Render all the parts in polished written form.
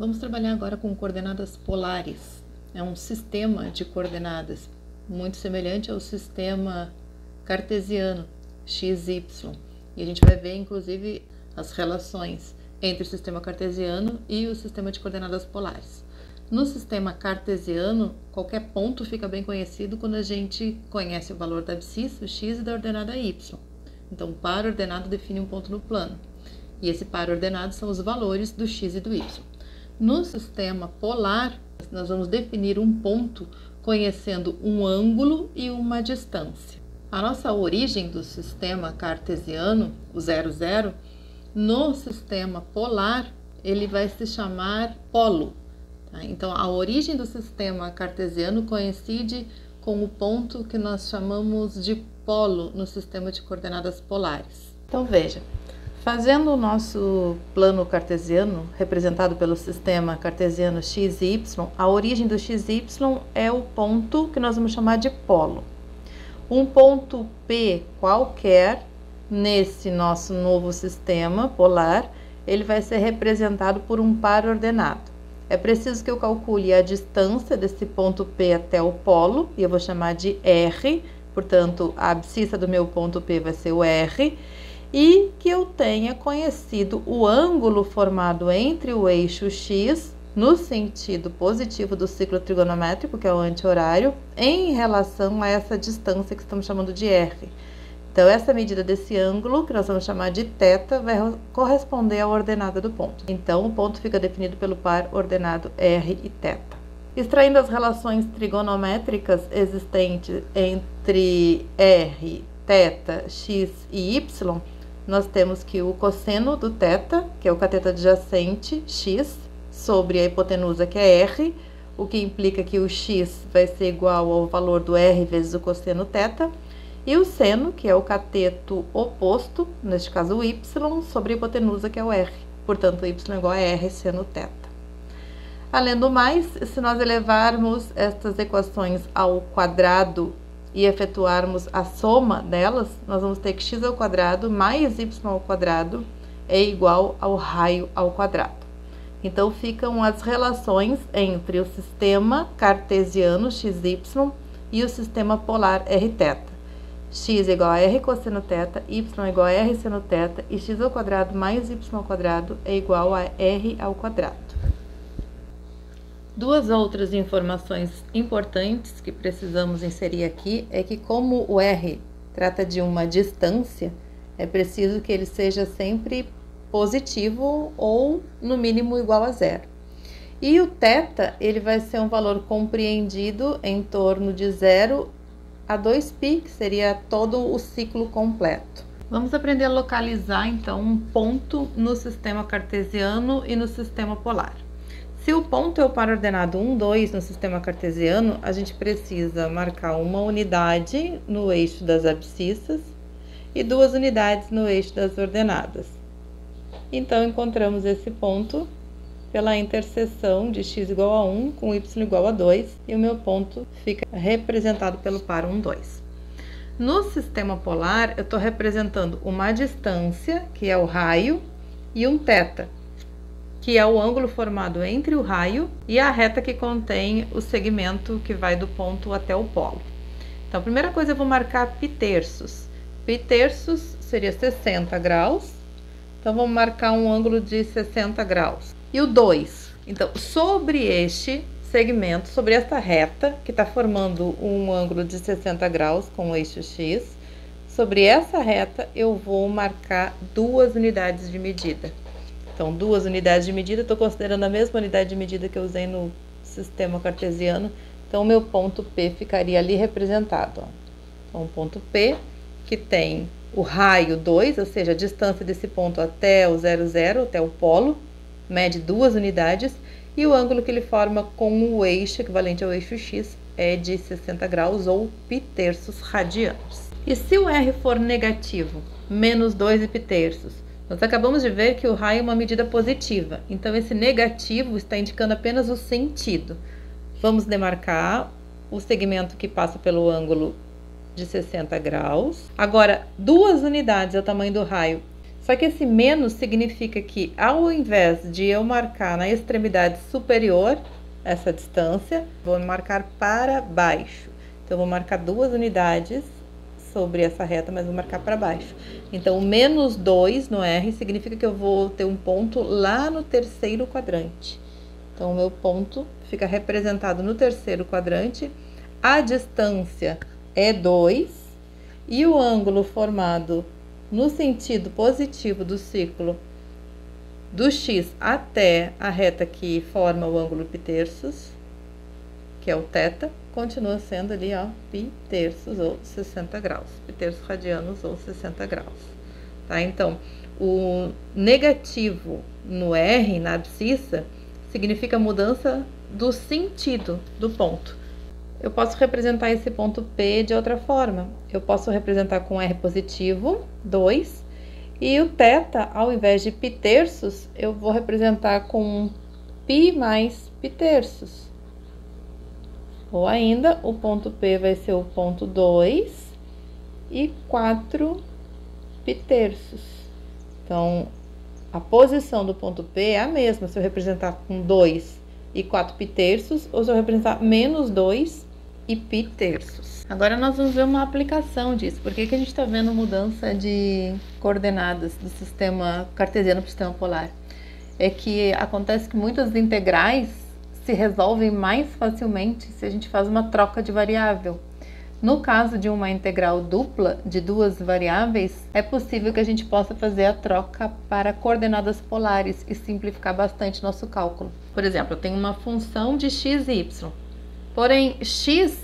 Vamos trabalhar agora com coordenadas polares. É um sistema de coordenadas muito semelhante ao sistema cartesiano, x, y. E a gente vai ver, inclusive, as relações entre o sistema cartesiano e o sistema de coordenadas polares. No sistema cartesiano, qualquer ponto fica bem conhecido quando a gente conhece o valor da abscissa, o x, e da ordenada y. Então, o par ordenado define um ponto no plano. E esse par ordenado são os valores do x e do y. No sistema polar, nós vamos definir um ponto conhecendo um ângulo e uma distância. A nossa origem do sistema cartesiano, o 0, 0, no sistema polar, ele vai se chamar polo. Tá? Então, a origem do sistema cartesiano coincide com o ponto que nós chamamos de polo no sistema de coordenadas polares. Então, veja. Fazendo o nosso plano cartesiano, representado pelo sistema cartesiano x e y, a origem do x e y é o ponto que nós vamos chamar de polo. Um ponto P qualquer, nesse nosso novo sistema polar, ele vai ser representado por um par ordenado. É preciso que eu calcule a distância desse ponto P até o polo, e eu vou chamar de R, portanto, a abscissa do meu ponto P vai ser o R, e que eu tenha conhecido o ângulo formado entre o eixo x, no sentido positivo do ciclo trigonométrico, que é o anti-horário, em relação a essa distância que estamos chamando de r. Então, essa medida desse ângulo, que nós vamos chamar de θ, vai corresponder à ordenada do ponto. Então, o ponto fica definido pelo par ordenado r e θ. Extraindo as relações trigonométricas existentes entre r, θ, x e y, nós temos que o cosseno do θ, que é o cateto adjacente, x, sobre a hipotenusa, que é r, o que implica que o x vai ser igual ao valor do r vezes o cosseno θ, e o seno, que é o cateto oposto, neste caso o y, sobre a hipotenusa, que é o r. Portanto, y é igual a r seno θ. Além do mais, se nós elevarmos estas equações ao quadrado e efetuarmos a soma delas, nós vamos ter que x ao quadrado mais y ao quadrado é igual ao raio ao quadrado. Então, ficam as relações entre o sistema cartesiano xy e o sistema polar rθ. X é igual a r cosseno θ, y é igual a r seno θ, e x ao quadrado mais y ao quadrado é igual a r ao quadrado. Duas outras informações importantes que precisamos inserir aqui é que, como o r trata de uma distância, é preciso que ele seja sempre positivo ou, no mínimo, igual a zero. E o θ, ele vai ser um valor compreendido em torno de 0 a 2π, que seria todo o ciclo completo. Vamos aprender a localizar, então, um ponto no sistema cartesiano e no sistema polar. Se o ponto é o par ordenado 1, 2 no sistema cartesiano, a gente precisa marcar uma unidade no eixo das abscissas e 2 unidades no eixo das ordenadas. Então, encontramos esse ponto pela interseção de x igual a 1 com y igual a 2, e o meu ponto fica representado pelo par 1, 2. No sistema polar, eu estou representando uma distância, que é o raio, e um θ, que é o ângulo formado entre o raio e a reta que contém o segmento que vai do ponto até o polo. Então, a primeira coisa, eu vou marcar π-terços. π-terços seria 60 graus, então vamos marcar um ângulo de 60 graus. E o 2, então, sobre este segmento, sobre esta reta, que está formando um ângulo de 60 graus com o eixo x, sobre essa reta eu vou marcar 2 unidades de medida. Então, 2 unidades de medida, estou considerando a mesma unidade de medida que eu usei no sistema cartesiano. Então, o meu ponto P ficaria ali representado. Ó. Então, o ponto P, que tem o raio 2, ou seja, a distância desse ponto até o 0, 0, até o polo, mede 2 unidades, e o ângulo que ele forma com o eixo, equivalente ao eixo x, é de 60 graus, ou π-terços radianos. E se o R for negativo, menos 2 π-terços, nós acabamos de ver que o raio é uma medida positiva, então esse negativo está indicando apenas o sentido. Vamos demarcar o segmento que passa pelo ângulo de 60 graus. Agora, 2 unidades é o tamanho do raio. Só que esse menos significa que, ao invés de eu marcar na extremidade superior essa distância, vou marcar para baixo. Então, eu vou marcar 2 unidades sobre essa reta, mas vou marcar para baixo. Então, o menos 2 no R significa que eu vou ter um ponto lá no terceiro quadrante. Então, o meu ponto fica representado no terceiro quadrante. A distância é 2 e o ângulo formado no sentido positivo do círculo do X até a reta que forma o ângulo π-terços, que é o θ, continua sendo ali, ó, π-terços ou 60 graus, π-terços radianos ou 60 graus, tá? Então, o negativo no R, na abscissa, significa mudança do sentido do ponto. Eu posso representar esse ponto P de outra forma. Eu posso representar com R positivo, 2, e o θ, ao invés de π-terços, eu vou representar com π mais π-terços. Ou ainda, o ponto P vai ser o ponto 2 e 4 π-terços. Então, a posição do ponto P é a mesma se eu representar com 2 e 4 π-terços, ou se eu representar menos 2 e π-terços. Agora nós vamos ver uma aplicação disso. Por que que a gente está vendo mudança de coordenadas do sistema cartesiano para o sistema polar? É que acontece que muitas integrais se resolvem mais facilmente se a gente faz uma troca de variável. No caso de uma integral dupla de 2 variáveis, é possível que a gente possa fazer a troca para coordenadas polares e simplificar bastante nosso cálculo. Por exemplo, eu tenho uma função de x e y. Porém, x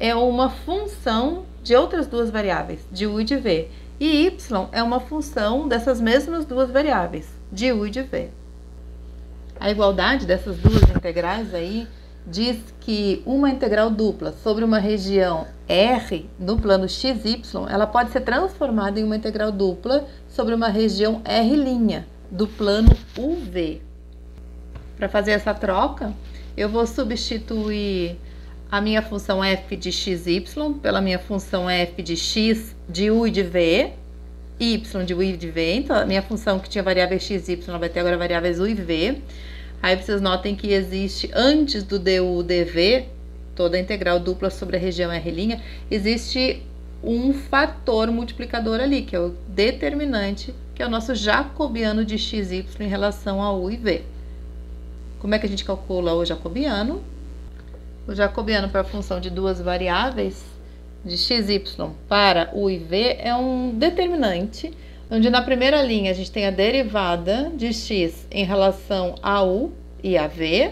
é uma função de outras 2 variáveis, de u e de v. E y é uma função dessas mesmas 2 variáveis, de u e de v. A igualdade dessas 2 integrais aí diz que uma integral dupla sobre uma região R no plano XY, ela pode ser transformada em uma integral dupla sobre uma região R' do plano UV. Para fazer essa troca, eu vou substituir a minha função f de xy pela minha função f de x de u e de v, y de u e de v. Então, a minha função que tinha variáveis x e y vai ter agora variáveis u e v. Aí vocês notem que existe, antes do du dv, toda a integral dupla sobre a região R', existe um fator multiplicador ali, que é o determinante, que é o nosso jacobiano de xy em relação a u e v. Como é que a gente calcula o jacobiano? O jacobiano para a função de 2 variáveis, de xy para u e v, é um determinante, onde na primeira linha a gente tem a derivada de x em relação a u e a v,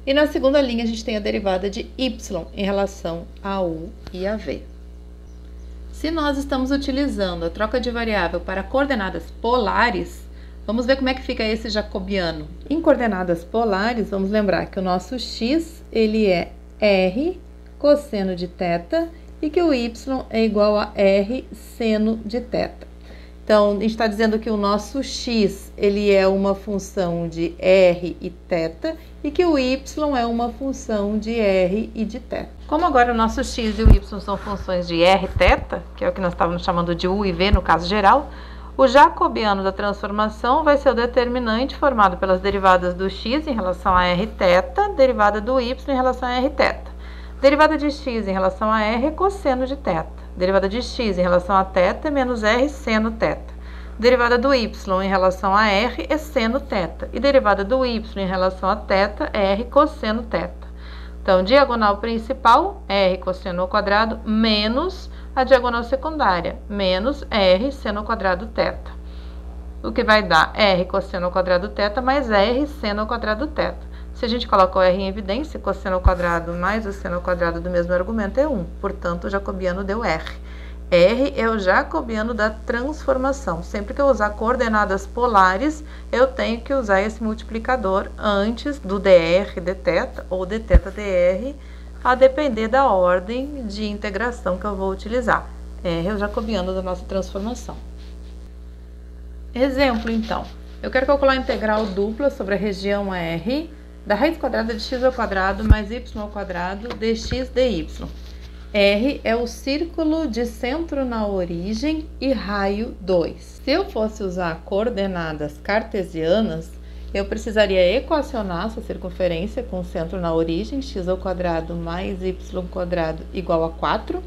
e na segunda linha a gente tem a derivada de y em relação a u e a v. Se nós estamos utilizando a troca de variável para coordenadas polares, vamos ver como é que fica esse jacobiano. Em coordenadas polares, vamos lembrar que o nosso x, ele é r cosseno de θ e que o y é igual a r seno de θ. Então, a gente está dizendo que o nosso x, ele é uma função de r e θ e que o y é uma função de r e de θ. Como agora o nosso x e o y são funções de r e θ, que é o que nós estávamos chamando de u e v no caso geral, o jacobiano da transformação vai ser o determinante formado pelas derivadas do x em relação a r θ, derivada do y em relação a r θ. Derivada de x em relação a r é cosseno de θ. Derivada de x em relação a θ é menos r seno θ. Derivada do y em relação a r é seno θ. E derivada do y em relação a θ é r cosseno θ. Então, diagonal principal, r cosseno ao quadrado, menos a diagonal secundária, menos r seno ao quadrado θ. O que vai dar r cosseno ao quadrado θ mais r seno ao quadrado θ. Se a gente coloca o r em evidência, cosseno ao quadrado mais o seno ao quadrado do mesmo argumento é 1. Portanto, o jacobiano deu r. R é o jacobiano da transformação. Sempre que eu usar coordenadas polares, eu tenho que usar esse multiplicador antes do dr dθ ou dθ dr, a depender da ordem de integração que eu vou utilizar. R é o jacobiano da nossa transformação. Exemplo, então. Eu quero calcular a integral dupla sobre a região R da raiz quadrada de x ao quadrado mais y ao quadrado dx dy. R é o círculo de centro na origem e raio 2. Se eu fosse usar coordenadas cartesianas, eu precisaria equacionar essa circunferência com centro na origem, x² mais y² igual a 4.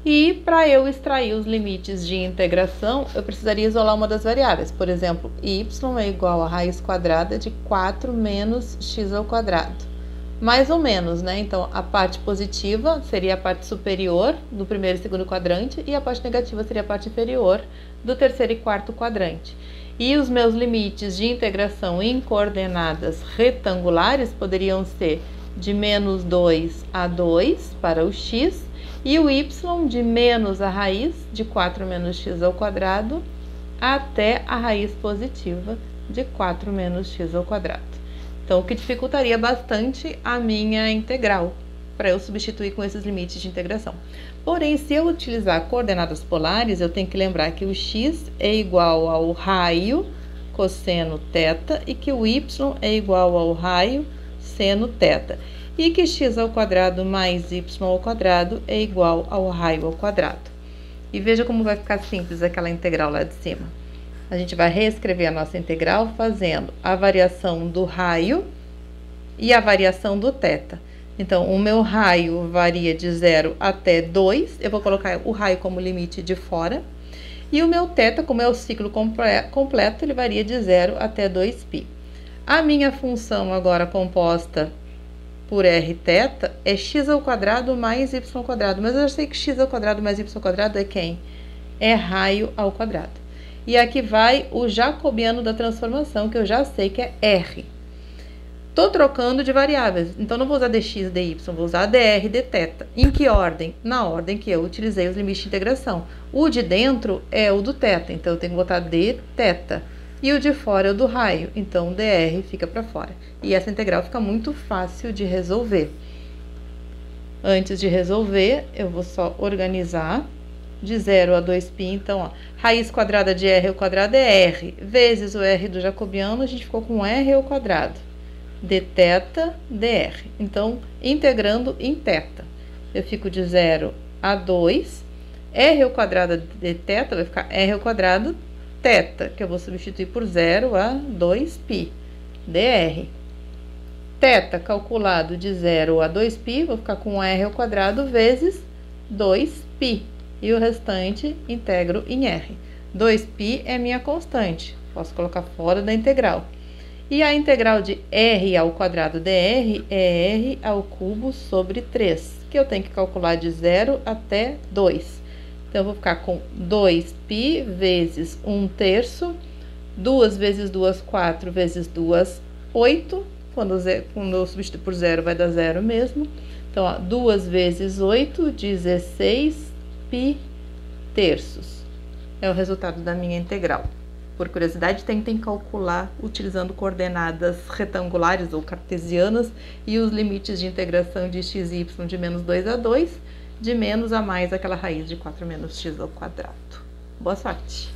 E para eu extrair os limites de integração, eu precisaria isolar uma das variáveis. Por exemplo, y é igual a raiz quadrada de 4 menos x². Mais ou menos, né? Então, a parte positiva seria a parte superior do primeiro e segundo quadrante e a parte negativa seria a parte inferior do terceiro e quarto quadrante. E os meus limites de integração em coordenadas retangulares poderiam ser de menos 2 a 2 para o x e o y de menos a raiz de 4 menos x² até a raiz positiva de 4 menos x². Então, o que dificultaria bastante a minha integral, para eu substituir com esses limites de integração. Porém, se eu utilizar coordenadas polares, eu tenho que lembrar que o x é igual ao raio cosseno θ e que o y é igual ao raio seno θ. E que x² mais y² é igual ao raio ao quadrado. E veja como vai ficar simples aquela integral lá de cima. A gente vai reescrever a nossa integral fazendo a variação do raio e a variação do θ. Então, o meu raio varia de 0 até 2, eu vou colocar o raio como limite de fora. E o meu θ, como é o ciclo completo, ele varia de 0 até 2π. A minha função agora composta por rθ é x² mais y², mas eu já sei que x² mais y² é quem? É raio ao quadrado. E aqui vai o jacobiano da transformação, que eu já sei que é R. Estou trocando de variáveis, então não vou usar dx, dy, vou usar dr, dθ. Em que ordem? Na ordem que eu utilizei os limites de integração. O de dentro é o do θ, então eu tenho que botar dθ. E o de fora é o do raio, então dr fica para fora. E essa integral fica muito fácil de resolver. Antes de resolver, eu vou só organizar de 0 a 2π, então, ó, raiz quadrada de r ao quadrado é r, vezes o r do jacobiano, a gente ficou com r ao quadrado, dθ, dr. Então, integrando em θ, eu fico de 0 a 2, r ao quadrado de θ vai ficar r ao quadrado θ, que eu vou substituir por 0 a 2π, dr. Θ calculado de 0 a 2π, vou ficar com r ao quadrado vezes 2π. E o restante integro em R. 2π é minha constante, posso colocar fora da integral. E a integral de R ao quadrado dr é R ao cubo sobre 3, que eu tenho que calcular de 0 até 2. Então, eu vou ficar com 2π vezes 1/3, 2 vezes 2, 4 vezes 2, 8. Quando eu substituir por 0, vai dar 0 mesmo. Então, ó, 2 vezes 8, 16π terços. É o resultado da minha integral. Por curiosidade, tentem calcular utilizando coordenadas retangulares ou cartesianas e os limites de integração de x e y de menos 2 a 2, de menos a mais aquela raiz de 4 menos x². Boa sorte!